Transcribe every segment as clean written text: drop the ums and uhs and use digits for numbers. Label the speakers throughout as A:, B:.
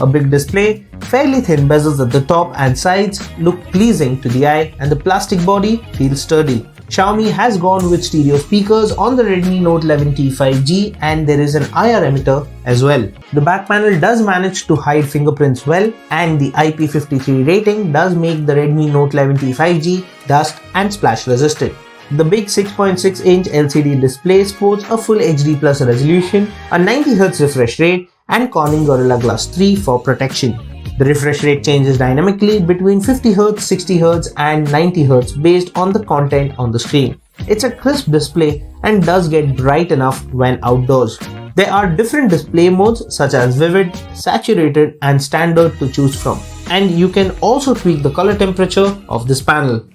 A: A big display, fairly thin bezels at the top and sides look pleasing to the eye, and the plastic body feels sturdy. Xiaomi has gone with stereo speakers on the Redmi Note 11T 5G, and there is an IR emitter as well. The back panel does manage to hide fingerprints well, and the IP53 rating does make the Redmi Note 11T 5G dust and splash resistant. The big 6.6-inch LCD display sports a full HD Plus resolution, a 90Hz refresh rate, and Corning Gorilla Glass 3 for protection. The refresh rate changes dynamically between 50Hz, 60Hz, and 90Hz based on the content on the screen. It's a crisp display and does get bright enough when outdoors. There are different display modes such as vivid, saturated, and standard to choose from, and you can also tweak the color temperature of this panel.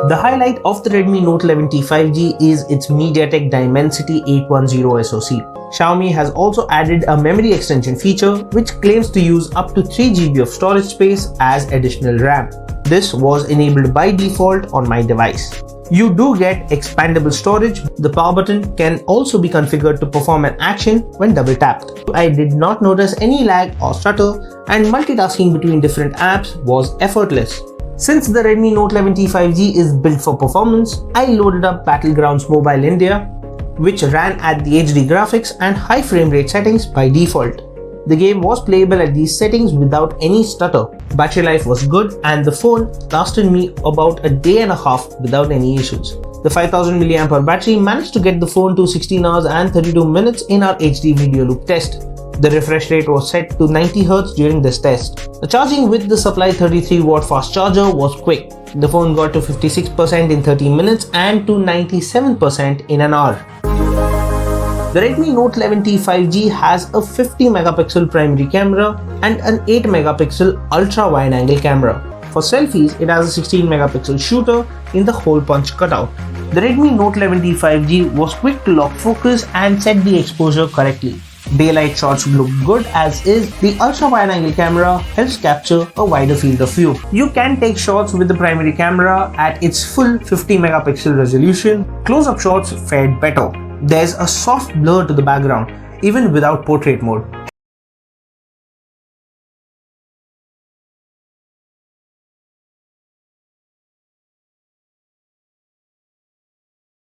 A: The highlight of the Redmi Note 11T 5G is its MediaTek Dimensity 810 SoC. Xiaomi has also added a memory extension feature which claims to use up to 3GB of storage space as additional RAM. This was enabled by default on my device. You do get expandable storage. The power button can also be configured to perform an action when double tapped. I did not notice any lag or stutter, and multitasking between different apps was effortless. Since the Redmi Note 11T 5G is built for performance, I loaded up Battlegrounds Mobile India, which ran at the HD graphics and high frame rate settings by default. The game was playable at these settings without any stutter. Battery life was good, and the phone lasted me about a day and a half without any issues. The 5000 mAh battery managed to get the phone to 16 hours and 32 minutes in our HD video loop test. The refresh rate was set to 90Hz during this test. The charging with the supplied 33W fast charger was quick. The phone got to 56% in 30 minutes and to 97% in an hour. The Redmi Note 11T 5G has a 50MP primary camera and an 8MP ultra wide angle camera. For selfies, it has a 16MP shooter in the hole punch cutout. The Redmi Note 11T 5G was quick to lock focus and set the exposure correctly. Daylight shots look good as is. The ultra wide angle camera helps capture a wider field of view. You can take shots with the primary camera at its full 50MP resolution. Close-up shots fared better. There's a soft blur to the background, even without portrait mode.